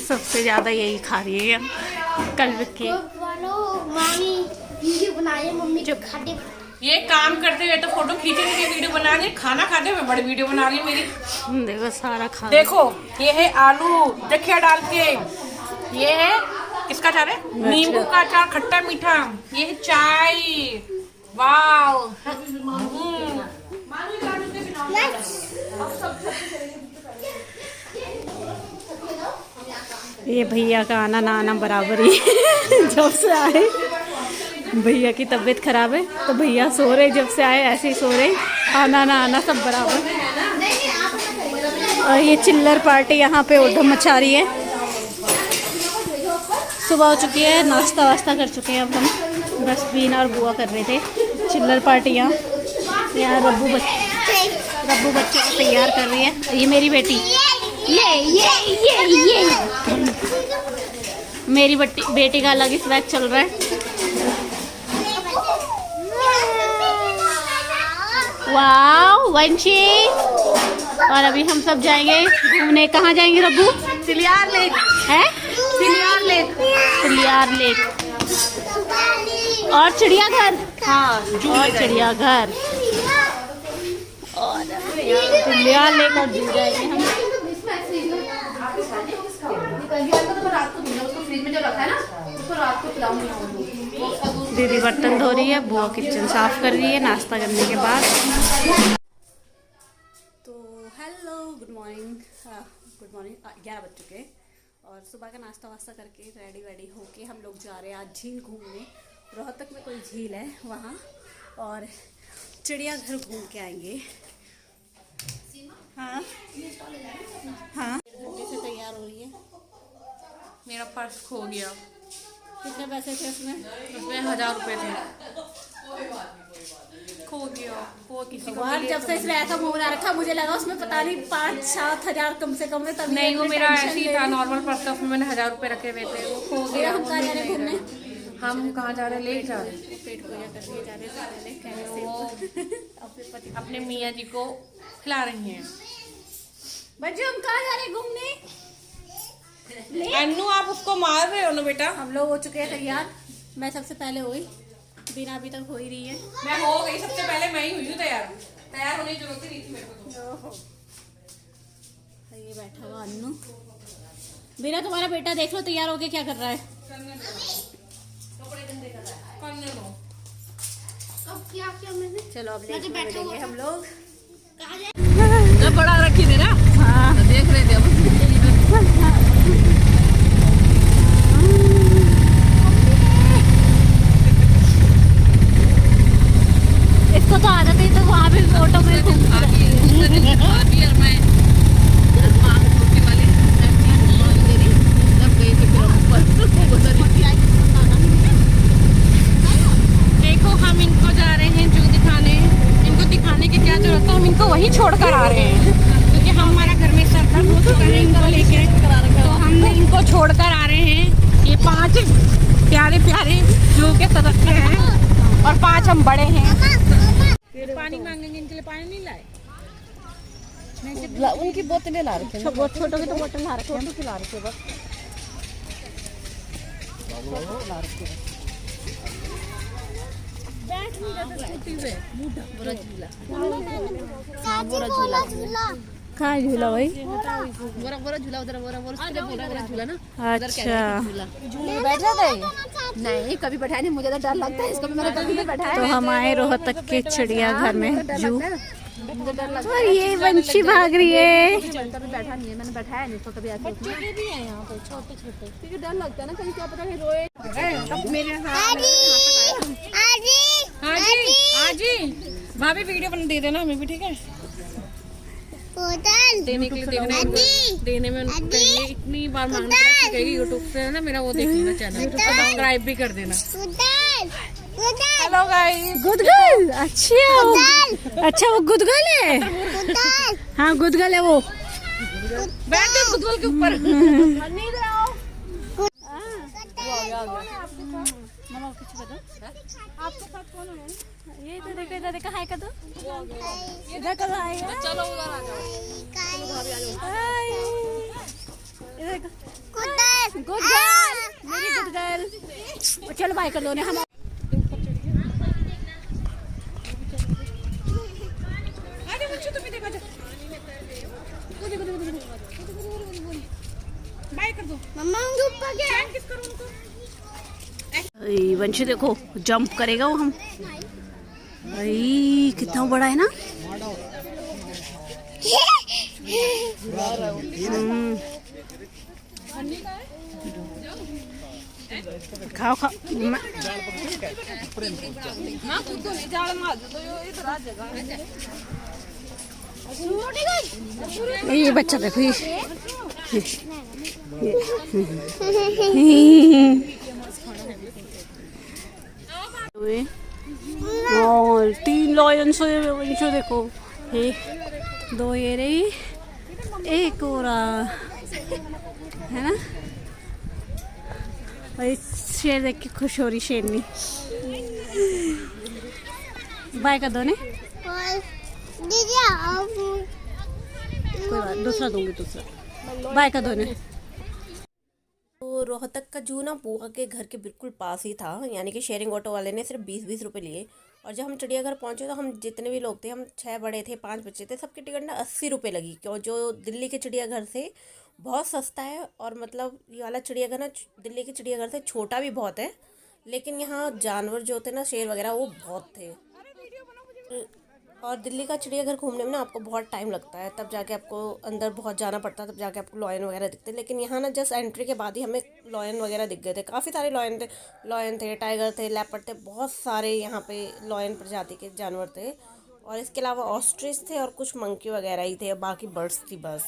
सबसे ज्यादा यही खा रही है कल के। मम्मी जो खाते ये काम करते हुए तो फोटो खींचने की वीडियो बना रही है, खाना खाते हुए बड़ी वीडियो बना रही है मेरी। देखो सारा खा। देखो ये है आलू देखिए डाल के, ये है किसका अचार है, नींबू का अचार खट्टा मीठा, ये है चाय। वाव ये भैया का आना ना आना बराबर ही जब से आए भैया की तबीयत खराब है तो भैया सो रहे, जब से आए ऐसे ही सो रहे, आना ना आना सब बराबर। और ये चिल्लर पार्टी यहाँ पे उधम मचा रही है। सुबह हो चुकी है, नाश्ता वास्ता कर चुके हैं, अब हम बस बीना और बुआ कर रहे थे चिल्लर पार्टी। यहाँ रब्बू बच्चे को तैयार कर रही है। ये मेरी बेटी, ये मेरी बेटी का अलग स्वैग चल रहा है। वाओ वंशी। और अभी हम सब जाएंगे घूमने। कहाँ जाएंगे रब्बू? चिलियार लेक है, चिलियार लेक, चिलियार लेक और चिड़ियाघर। हाँ और चिड़ियाघर और चिलियार लेक और जू जाएंगे हम। दीदी बर्तन धो रही है, बुआ किचन साफ कर रही है नाश्ता करने के बाद। तो हेलो गुड मॉर्निंग, 11 बज चुके और सुबह का नाश्ता वास्ता करके रेडी वेडी होके हम लोग जा रहे हैं आज झील घूमने। रोहतक में कोई झील है वहाँ, और चिड़ियाघर घूम के आएंगे। हाँ हाँ, घंटे से तैयार हो रही है। मेरा पर्स खो गया। कितने पैसे थे उसमें? उसमें 1000 रुपए थे, खो गया। वो किसी को जब से इसने ऐसा मुंह बना रखा, मुझे लगा उसमें पता नहीं 5-7 हजार कम से कम है। तब नहीं, वो मेरा ऐसे ही था नॉर्मल पर्स था, उसमें मैंने 1000 रुपए रखे हुए थे, वो खो गया। हम कहाँ जा रहे घूमने? हम कहाँ जा रहे, लेक जा रहे। पेट पूजा करके जा रहे से पहले वो अपने मियाँ जी को खिला रही हैं। बच्चे हम कहाँ जा रहे घूमने? अन्नू आप उसको मार रहे हो ना बेटा। हम लोग हो चुके हैं तैयार। मैं सबसे पहले हो गई, बिना अभी तक हो ही रही है। मैं हो गई सबसे पहले, मैं ही हुई हूँ तैयार। तैयार होने की जरूरत ही नहीं थी मेरे को। ये बैठा हुआ अन्नू। बिना तुम्हारा बेटा देख लो तैयार होके क्या कर रहा है। कपड़े गंदे कर रहा है, करने दो। अब क्या मैंने चलो अब लेके बैठेंगे हम लोग। जब बड़ा रखी थी ना, हाँ तो देख रहे थे अब। इसको तो आदत है, तो वहाँ भी ऑटो में देखो हम इनको जा रहे हैं जू दिखाने। इनको दिखाने की क्या जरूरत है, हम इनको वहीं छोड़ कर आ रहे हैं क्योंकि हमारा घर में सर दर्द हो चुका है इनको लेके, तो हम इनको छोड़ कर आ रहे हैं। ये 5 प्यारे प्यारे जू के सदस्य हैं और 5 हम बड़े हैं। पानी मांगेंगे, इनके लिए पानी नहीं लाए। उनकी बोतलें ला रखे हैं, बहुत छोटों की तो बोतल ला रखे हैं, ला रखे बस ला रखे हैं। कहाँ झूला भाई? बोरा झूला उधर, बोरा झूला ना। अच्छा, झूले बैठ जाता है? नहीं, कभी बैठाया नहीं, मुझे तो डर लगता है इसको भी, मैंने कभी नहीं बैठाया। तो हम आए रोहतक के चिड़ियाघर में जू, और ये वंशी भाग रही है। कभी बैठा नहीं है, मैंने बैठाया नहीं इसको कभी। ऐसे बच्चे भी हैं यहाँ पे छोटे छोटे, क्योंकि डर लगता है ना कहीं क्या पता है रोए। मेरे हाँ जी भाभी वीडियो बना दे देना हमें भी, ठीक है? देने के लिए देने में कहिए, इतनी बार मांगना कहेगी यूट्यूब से ना मेरा वो देख लेना चैनल, सब्सक्राइब भी कर देना। Hello guys, good girl. अच्छा वो गुड गर्ल है। हाँ गुड गर्ल है वो। बैठ जाओ गुदगुल के ऊपर। आपके साथ कौन है? ये तो देखो, इधर देखो, हाय कर दो। इधर करो हाय। चलो उधर आ जाओ। हाय। इधर देखो। गुड गर्ल, मेरी गुड गर्ल। चलो बाय कर दो ने हम। बाय कर दो मम्मा ऊपर गया किस करूं उनको। वंशी देखो जंप करेगा वो हम। भाई कितना बड़ा है ना। खाओ खाओ। ये बच्चा देखो ये और 3 लॉयंस देखो। हे 2 ये रही, एक और है ना। और शेर देख के खुश हो रही शेरनी। बाय कर दो ने। कोई बात, दूसरा दूंगी दूसरा। बाय कर दो ने। तो रोहतक का जू ना बुआ के घर के बिल्कुल पास ही था, यानी कि शेयरिंग ऑटो वाले ने सिर्फ 20-20 रुपये लिए। और जब हम चिड़ियाघर पहुंचे तो हम जितने भी लोग थे, हम 6 बड़े थे 5 बच्चे थे, सबकी टिकट ना 80 रुपये लगी। क्यों, जो दिल्ली के चिड़ियाघर से बहुत सस्ता है। और मतलब ये वाला चिड़ियाघर ना दिल्ली के चिड़ियाघर से छोटा भी बहुत है, लेकिन यहाँ जानवर जो होते ना शेर वगैरह वो बहुत थे। और दिल्ली का चिड़ियाघर घूमने में ना आपको बहुत टाइम लगता है, तब जाके आपको अंदर बहुत जाना पड़ता है, तब जाके आपको लॉयन वगैरह दिखते हैं। लेकिन यहाँ ना जस्ट एंट्री के बाद ही हमें लॉयन वगैरह दिख गए थे। काफ़ी सारे लॉयन थे, टाइगर थे, लेपर्ड थे, बहुत सारे यहाँ पे लॉयन प्रजाति के जानवर थे। और इसके अलावा ऑस्ट्रिच थे और कुछ मंकी वगैरह ही थे, बाकी बर्ड्स थी बस।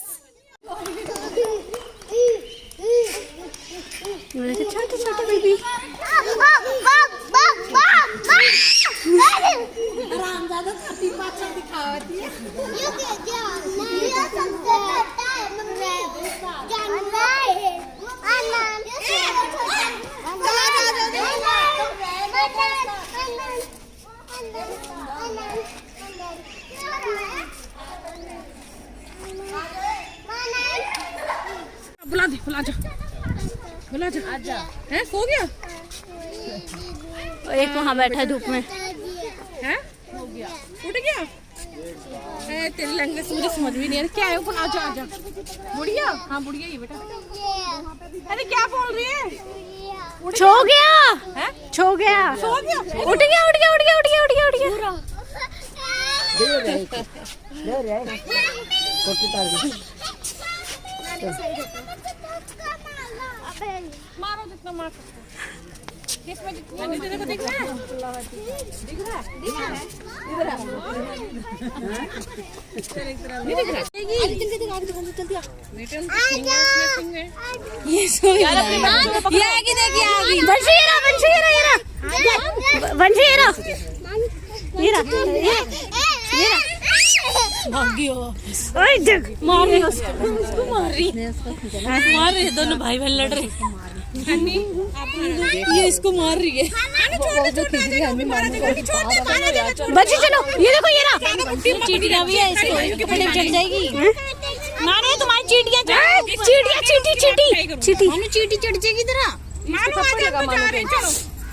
छोटे छोटे बेबी बुला जा आजा। हैं सो गया? एक वहाँ बैठा है धूप में। हैं हो गया, उठ गया। तेरी लैंग्वेज मुझे समझ भी नहीं आ रही। क्या है वो? आजा आजा। बुढ़िया? हाँ बुढ़िया ही बेटा। अरे क्या बोल रही है? छो गया हैं? छो गया, सो गया? उठ गया उठ गया उठ गया उठ गया उठ गया उठ गया। मारो जितना मार सकते। किसमें जितना तेरे को दिख रहा है? दिख रहा है? दिख रहा है? इधर आ। नहीं दिख रहा? जल्दी आ। ये सो गया। ये आगे देखिए आगे। वंशी ये रहा भागी हो। ओए देख मार रही उसको, मार रही है। दोनों भाई बहन लड़ रहे। ये इसको मार रही है। बच्ची चलो, ये देखो ये रहा। चीटियां भी है, इसको पकड़ चढ़ जाएगी। मारे तुम्हारी चीटियां चीटी चढ़ जाएगी तेरा।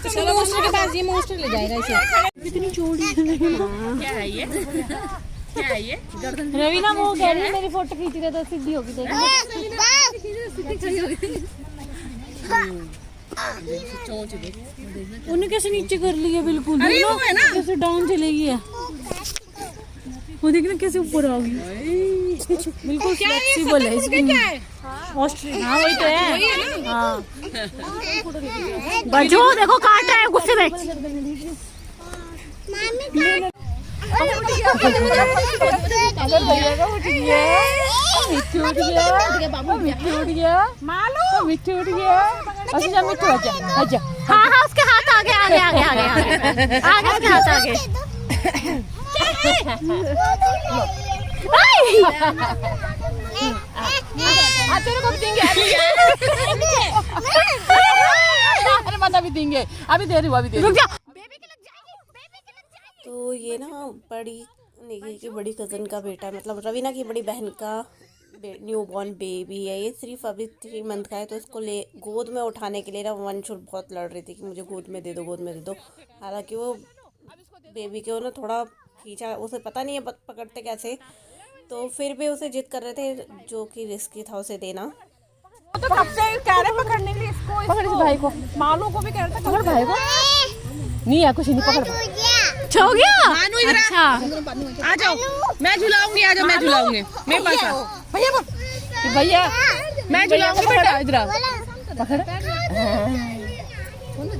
चलो मोस्टर के पास, ये मोस्टर ले जाएगा इसे। इतनी चौड़ी क्या है ये? क्या है ये? रवीना वो कह रही है मेरी फोटो खींच रहे तो सीधी होगी। उन्हें कैसे नीचे कर लिया बिल्कुल। अरे वो है ना? कैसे डाउन चलेगी है वो, देखना कैसे ऊपर आ गई। बिल्कुल फ्लेक्सिबल है इसकी। क्या है? ऑस्ट्रिच। हाँ वही तो है। हाँ बजो देखो काट रहा है गुस्से में। हाँ हाँ उसके हाथ आगे आगे आगे आगे आगे आगे उसके हाथ आगे। तेरे को भी देंगे। अरे मत अभी देंगे, अभी दे रही हूँ, अभी दे रही हूँ। तो ये ना बड़ी निकी की बड़ी कज़न का बेटा, मतलब रवीना की बड़ी बहन का न्यू बॉर्न बेबी है, ये सिर्फ अभी 3 मंथ का है। तो इसको ले गोद में उठाने के लिए ना वंशु बहुत लड़ रही थी कि मुझे गोद में दे दो, गोद में दे दो। हालांकि वो बेबी को ना थोड़ा खींचा, उसे पता नहीं है पकड़ते कैसे, तो फिर भी उसे जिद कर रहे थे, जो कि रिस्की था उसे देना। वो तो कब से कह रहे पकड़ने के लिए इसको, पकड़ इस भाई को, मानू को भी कह रहे थे पकड़ भाई को। नहीं यार कुछ नहीं, पकड़ हो गया। अच्छा आ जाओ, मैं झुलाऊंगी, आ जाओ मैं झुलाऊंगी, मेरे पास आओ भैया, भैया मैं झुलाऊंगी बेटा, इधर आओ पकड़।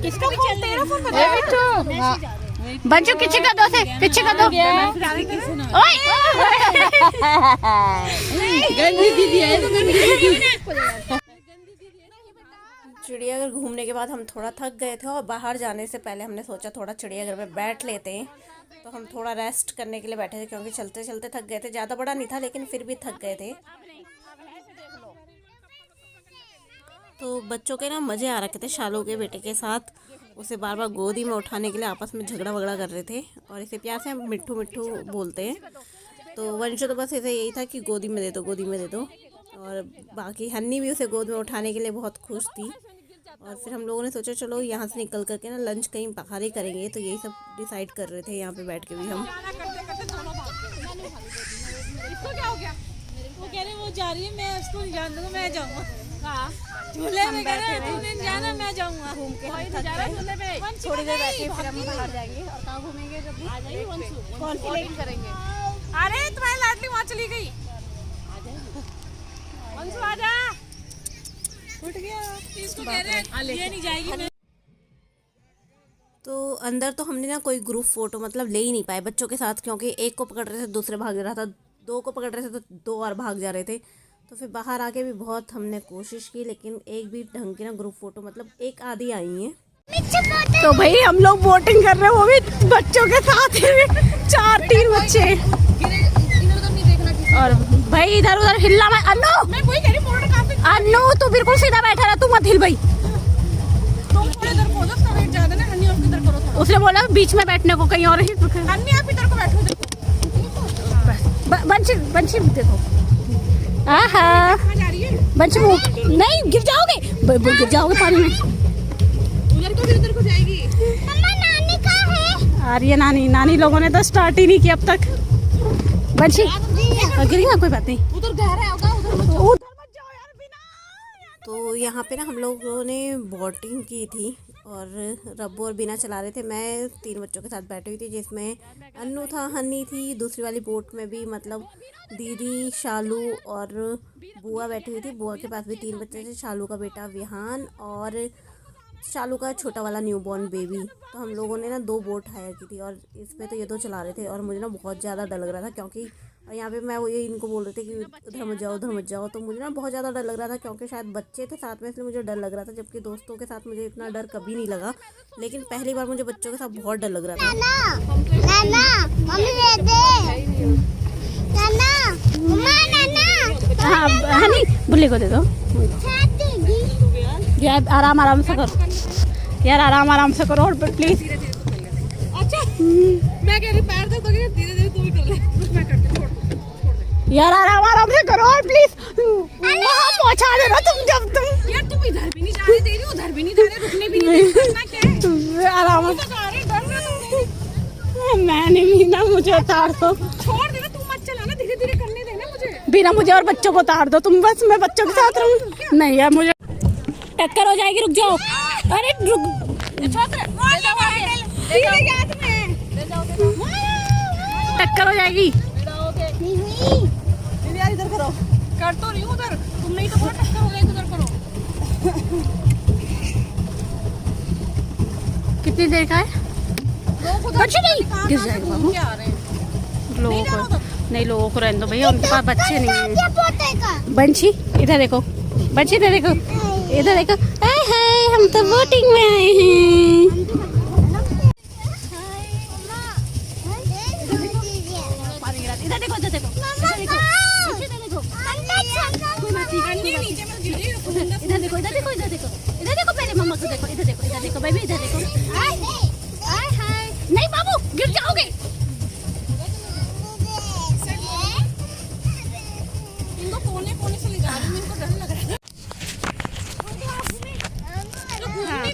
किसका फोन? तेरा फोन पकड़। बंचू पीछे का दो, से पीछे का दो। ओए गंदी दीदी है तो गंदी दीदी। चिड़ियाघर घूमने के बाद हम थोड़ा थक गए थे और बाहर जाने से पहले हमने सोचा थोड़ा चिड़ियाघर में बैठ लेते हैं। तो हम थोड़ा रेस्ट करने के लिए बैठे थे, क्योंकि चलते चलते थक गए थे। ज़्यादा बड़ा नहीं था लेकिन फिर भी थक गए थे। तो बच्चों के ना मज़े आ रखे थे शालू के बेटे के साथ। उसे बार बार गोदी में उठाने के लिए आपस में झगड़ा वगड़ा कर रहे थे, और इसे प्यार से हम मिट्ठू मिट्ठू बोलते हैं। तो वंशु तो बस इसे यही था कि गोदी में दे दो, गोदी में दे दो। और बाकी हन्नी भी उसे गोद में उठाने के लिए बहुत खुश थी। और फिर हम लोगों ने सोचा चलो यहाँ से निकल करके ना लंच कहीं बाहर ही करेंगे। तो यही सब डिसाइड कर रहे थे यहाँ पे बैठ के भी हम। इसको क्या हो गया? वो कह रहे वो जा रही है, मैं उसको नहीं जान दूंगा, मैं जाऊंगा। हाँ झूले में कह रहे तूने जाना, मैं जाऊंगा। घूम के हम थक गए, थोड़ी देर बैठे फिर हम बाहर जाएंगे। और कहाँ घूमेंगे? जब आ जाएगी वंशु, कौन सी करेंगे? अरे तुम्हारी लाडली वहाँ चली गई, वंशु आजा, उठ गया। इसको कह रहे ये नहीं जाएगी। तो अंदर तो हमने ना कोई ग्रुप फोटो मतलब ले ही नहीं पाए बच्चों के साथ, क्योंकि एक को पकड़ रहे थे दूसरे भाग रहा था, 2 को पकड़ रहे थे तो 2 और भाग जा रहे थे। तो फिर बाहर आके भी बहुत हमने कोशिश की, लेकिन एक भी ढंग की ना ग्रुप फोटो मतलब एक आधी आई है। तो भाई हम लोग बोटिंग कर रहे हैं, वो भी बच्चों के साथ ही, 4-3 बच्चे। और भाई इधर उधर हिलना मैं। अन्नू मैं वही कह रही हूं, काफी अन्नू तू बिल्कुल सीधा बैठा रहा, तू मत हिल भाई। तुम थोड़ा इधर को, उसका वेट ज्यादा ना, हन्नी और इधर करो थोड़ा। उसने बोला बीच में बैठने को, कहीं और ही। हन्नी आप इधर को बैठो, बंशी बंशी देखो। आहा कहां जा रही है? बंशी नहीं, गिर जाओगे, गिर जाओगे पानी में। उधर को जाएगी। मम्मा नानी कहाँ है? आ रही है नानी। नानी लोगों ने तो स्टार्ट ही नहीं किया अब तक। बंशी गिरी ना, कोई बात नहीं, उधर गहरा होगा, उधर मत जाओ यार बिना। तो यहाँ पे ना हम लोगों ने बोटिंग की थी और रब्बू और बिना चला रहे थे। मैं 3 बच्चों के साथ बैठी हुई थी, जिसमें अन्नू था, हन्नी थी। दूसरी वाली बोट में भी मतलब दीदी, शालू और बुआ बैठी हुई थी। बुआ के पास भी 3 बच्चे थे, शालू का बेटा विहान और शालू का छोटा वाला न्यूबॉर्न बेबी। तो हम लोगों ने ना 2 बोट हायर की थी और इसमें तो ये 2 चला रहे थे। और मुझे ना बहुत ज़्यादा डर लग रहा था, क्योंकि यहाँ पे मैं वो ये इनको बोल रहे थे कि उधर मत जाओ, उधर मत जाओ। तो मुझे ना बहुत ज़्यादा डर लग रहा था, क्योंकि शायद बच्चे थे साथ में, इसलिए मुझे डर लग रहा था। जबकि दोस्तों के साथ मुझे इतना डर कभी नहीं लगा, लेकिन पहली बार मुझे बच्चों के साथ बहुत डर लग रहा था। नाना मम्मी दे दे, नाना मम्मा, नाना। हाँ हनी बुल्ली को दे दो यार, आराम आराम से करो यार, आराम आराम से करो प्लीज। अच्छा मैं कह रही पैर दे, तो धीरे धीरे तू भी कर ले, मैं करती हूं, छोड़ यार आराम आराम से करो और प्लीज वहाँ पहुँचा देना तुम। जब तुम यार तू इधर भी नहीं जाने दे रही, उधर भी नहीं जा रहे, रुकने भी नहीं दे रही, क्या है? आराम तो जा रही, डर रहा तुम। मैंने भी ना, मुझे उतार दो, छोड़ देना, तू मत चलाना, धीरे धीरे करने देना मुझे। बिना मुझे और बच्चों को उतार दो तुम, बस मैं बच्चों के साथ रहूँ। नहीं यार मुझे टक्कर हो जाएगी, रुक जाओ। अरे रुक, टक्कर हो जाएगी। यार इधर करो, कर तो रही हूँ उधर, तुम नहीं तो बहुत टक्कर हो गई, उधर करो। कितनी देर का है? बच्चे नहीं गिर जाएगा बाबू। क्या आ रहे हैं? लोगों को नहीं, लोगों को रहने दो भैया, उनके पास बच्चे नहीं है। बंशी इधर देखो, बंशी इधर देखो, इधर देखो। हाय हाय, हम तो बोटिंग में आए हैं। इधर देखो, इधर देखो, इधर देखो, इधर देखो, इधर देखो, इधर देखो, पहले मम्मा को देखो, इधर देखो, इधर देखो बेबी, इधर देखो। नहीं बाबू गिर जाओगे। इनको कोने कोने से ले जा रही हूँ, इनको डर लग रहा है। हाँ,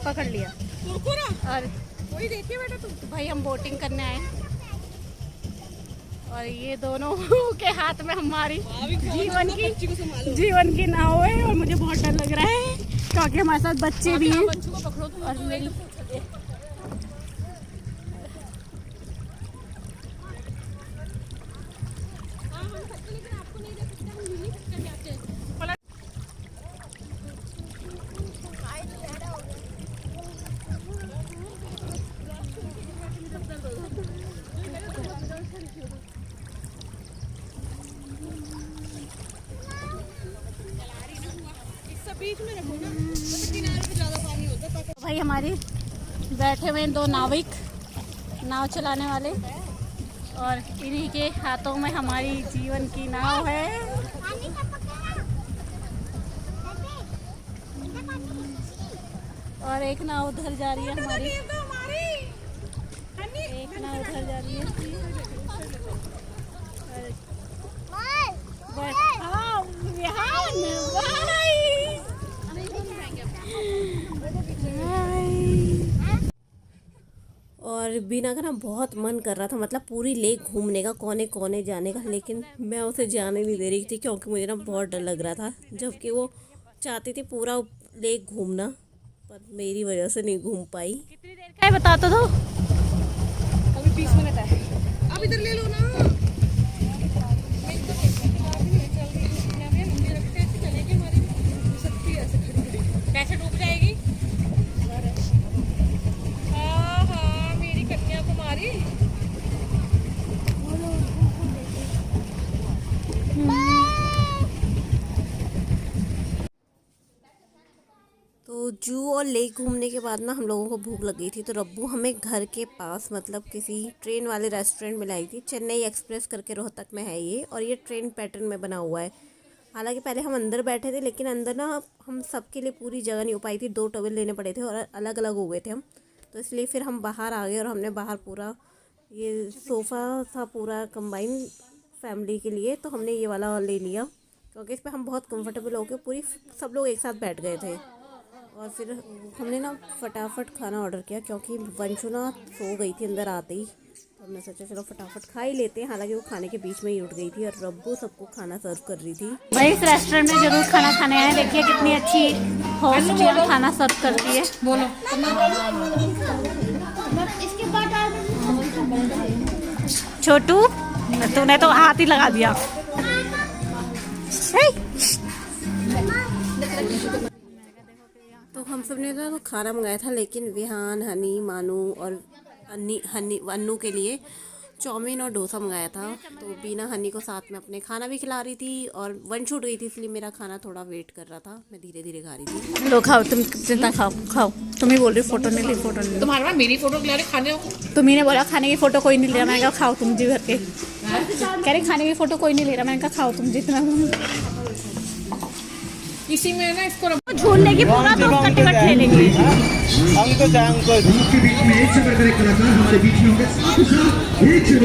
पकड़ लिया। कुरकुरा और वही देखिए बेटा तुम। तो भाई हम बोटिंग करने आए और ये दोनों के हाथ में हमारी जीवन की नाव है और मुझे बहुत डर लग रहा है क्योंकि हमारे साथ बच्चे भी हैं बच्चों को पकड़ो तुम और मेरी बीच में रखो ना, तो किनारे पे ज्यादा पानी होता है। भाई हमारी बैठे हुए हैं दो नाविक, नाव चलाने वाले, और इन्हीं के हाथों में हमारी जीवन की नाव है। और एक नाव उधर जा रही है हमारी, एक नाव उधर जा रही है। और बीना का ना बहुत मन कर रहा था, मतलब पूरी लेक घूमने का, कोने कोने जाने का, लेकिन मैं उसे जाने नहीं दे रही थी क्योंकि मुझे ना बहुत डर लग रहा था, जबकि वो चाहती थी पूरा लेक घूमना, पर मेरी वजह से नहीं घूम पाई। कितनी देर का है बता तो दो। अभी 20 मिनट है। अब इधर ले लो ना। कैसे डूब जाएगी? हाँ हाँ मेरी कन्याकुमारी। तो जू और लेक घूमने के बाद ना हम लोगों को भूख लग गई थी, तो रब्बू हमें घर के पास मतलब किसी ट्रेन वाले रेस्टोरेंट में लाई थी। चेन्नई एक्सप्रेस करके रोहतक में है ये, और ये ट्रेन पैटर्न में बना हुआ है। हालांकि पहले हम अंदर बैठे थे, लेकिन अंदर ना हम सबके लिए पूरी जगह नहीं हो पाई थी, 2 टॉवल लेने पड़े थे और अलग अलग हो गए थे हम, तो इसलिए फिर हम बाहर आ गए और हमने बाहर पूरा ये सोफ़ा था पूरा कंबाइन फैमिली के लिए, तो हमने ये वाला ले लिया क्योंकि इस पर हम बहुत कंफर्टेबल हो गए, पूरी सब लोग एक साथ बैठ गए थे। और फिर हमने ना फटाफट खाना ऑर्डर किया क्योंकि वंशु ना सो गई थी अंदर आते ही, तो हमने सोचा चलो फटाफट खा ही लेते हैं। हालांकि वो खाने के बीच में ही उठ गई थी और रब्बू सबको खाना सर्व कर रही थी। भाई इस रेस्टोरेंट में जरूर खाना खाने आए, देखिए कितनी अच्छी होस्ट है, खाना सर्व करती है। बोलो। छोटू तूने तो हाथ ही लगा दिया। तो हम सब ने तो खाना मंगाया था, लेकिन विहान, हनी, मानू और अन्नू के लिए चाउमीन और डोसा मंगाया था। तो बीना हनी को साथ में अपने खाना भी खिला रही थी और वन शूट गई थी, इसलिए मेरा खाना थोड़ा वेट कर रहा था, मैं धीरे धीरे खा रही थी। लो खाओ, तुम जितना खाओ खाओ। तुम ही बोल रही फोटो नहीं ली, फोटो नहीं ली। तुम्हारे पास मेरी फोटो ले रहे खाने हो? तुम्ही ने बोला खाने की फोटो कोई नहीं ले रहा, मैंने कहा खाओ तुम जी भर के। कह रही खाने की फोटो कोई नहीं ले रहा, मैंने कहा खाओ तुम जितना। इसी में ना इसको झूलने की पूरा तो उसका टिकट ले लेंगे। के बीच में एक से बढ़कर एक कलाकार हमारे बीच में होंगे, साथ ही साथ एक से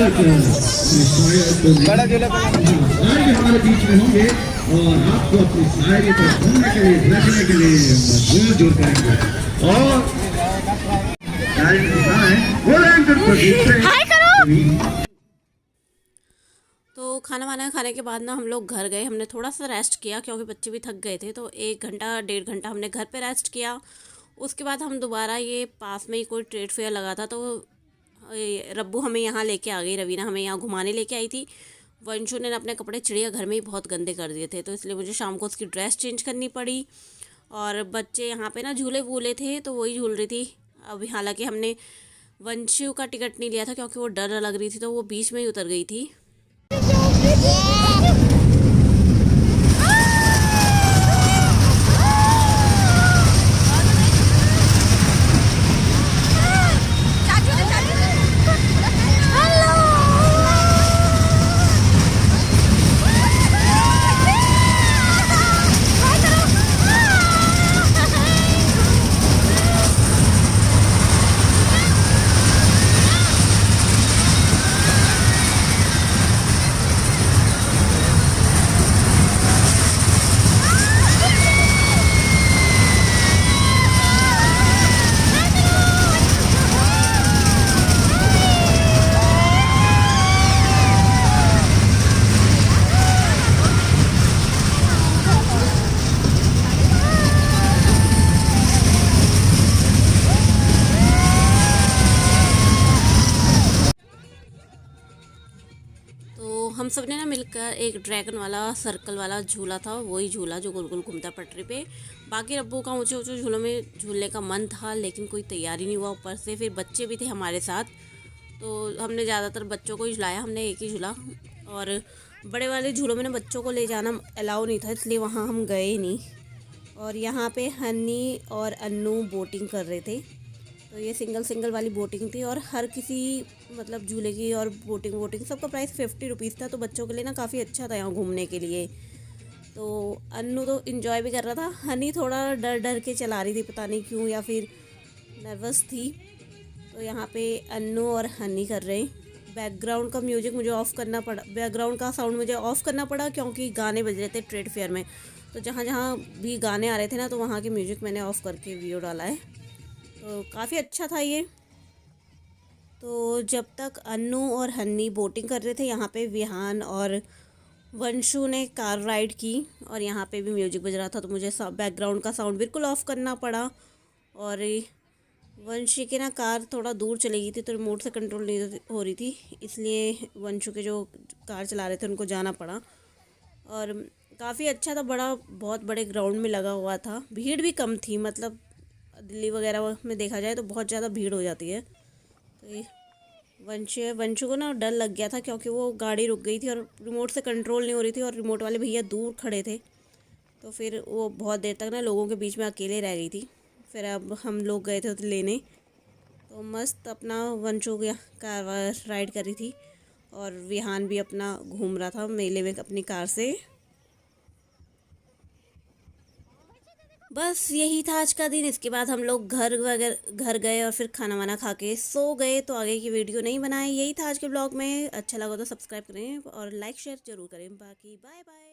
बढ़कर हमारे बीच में होंगे और आपको अपनी शायरी को सुनने के लिए, रखने के लिए मजबूर जोर करेंगे। और हाय करो। तो खाना वाना खाने के बाद ना हम लोग घर गए, हमने थोड़ा सा रेस्ट किया क्योंकि बच्चे भी थक गए थे, तो 1 घंटा 1.5 घंटा हमने घर पे रेस्ट किया। उसके बाद हम दोबारा, ये पास में ही कोई ट्रेड फेयर लगा था, तो रब्बू हमें यहाँ लेके आ गई, रवीना हमें यहाँ घुमाने लेके आई थी। वंशु ने अपने कपड़े चिड़ियाघर में ही बहुत गंदे कर दिए थे, तो इसलिए मुझे शाम को उसकी ड्रेस चेंज करनी पड़ी। और बच्चे यहाँ पे ना झूले वूले थे, तो वही झूल रही थी। अभी हालांकि हमने वंशु का टिकट नहीं लिया था क्योंकि वो डर लग रही थी, तो वो बीच में ही उतर गई थी। हम सब ने ना मिलकर एक ड्रैगन वाला सर्कल वाला झूला था, वही झूला जो गोल गोल घूमता पटरी पे। बाकी रब्बू का ऊंचे ऊंचे झूलों में झूलने का मन था, लेकिन कोई तैयारी नहीं हुआ। ऊपर से फिर बच्चे भी थे हमारे साथ, तो हमने ज़्यादातर बच्चों को ही झुलाया। हमने एक ही झूला, और बड़े वाले झूलों में ना बच्चों को ले जाना अलाउ नहीं था, इसलिए वहाँ हम गए नहीं। और यहाँ पे हनी और अन्नू बोटिंग कर रहे थे। तो ये सिंगल वाली बोटिंग थी, और हर किसी मतलब झूले की और बोटिंग सबका प्राइस 50 रुपीज़ था। तो बच्चों के लिए ना काफ़ी अच्छा था यहाँ घूमने के लिए। तो अन्नू तो इन्जॉय भी कर रहा था, हनी थोड़ा डर के चला रही थी, पता नहीं क्यों, या फिर नर्वस थी। तो यहाँ पे अन्नू और हनी कर रहे हैं। बैकग्राउंड का म्यूजिक मुझे ऑफ़ करना पड़ा, बैकग्राउंड का साउंड मुझे ऑफ़ करना पड़ा, क्योंकि गाने बज रहे थे ट्रेड फेयर में। तो जहाँ जहाँ भी गाने आ रहे थे ना, तो वहाँ के म्यूजिक मैंने ऑफ़ करके वीडियो डाला है। तो काफ़ी अच्छा था ये। तो जब तक अन्नू और हन्नी बोटिंग कर रहे थे, यहाँ पे विहान और वंशु ने कार राइड की, और यहाँ पे भी म्यूजिक बज रहा था। तो मुझे बैकग्राउंड का साउंड बिल्कुल ऑफ़ करना पड़ा। और वंशी की ना कार थोड़ा दूर चली गई थी, तो रिमोट से कंट्रोल नहीं हो रही थी, इसलिए वंशु के जो कार चला रहे थे उनको जाना पड़ा। और काफ़ी अच्छा था, बहुत बड़े ग्राउंड में लगा हुआ था। भीड़ भी कम थी, मतलब दिल्ली वगैरह में देखा जाए तो बहुत ज़्यादा भीड़ हो जाती है। तो ये वंशु को ना डर लग गया था, क्योंकि वो गाड़ी रुक गई थी और रिमोट से कंट्रोल नहीं हो रही थी, और रिमोट वाले भैया दूर खड़े थे। तो फिर वो बहुत देर तक ना लोगों के बीच में अकेले रह गई थी। फिर अब हम लोग गए थे लेने, तो मस्त अपना वंशु कार राइड करी थी, और विहान भी अपना घूम रहा था मेले में अपनी कार से। बस यही था आज का दिन। इसके बाद हम लोग घर गए, और फिर खाना वाना खा के सो गए। तो आगे की वीडियो नहीं बनाए। यही था आज के ब्लॉग में। अच्छा लगा तो सब्सक्राइब करें और लाइक शेयर ज़रूर करें। बाकी बाय बाय।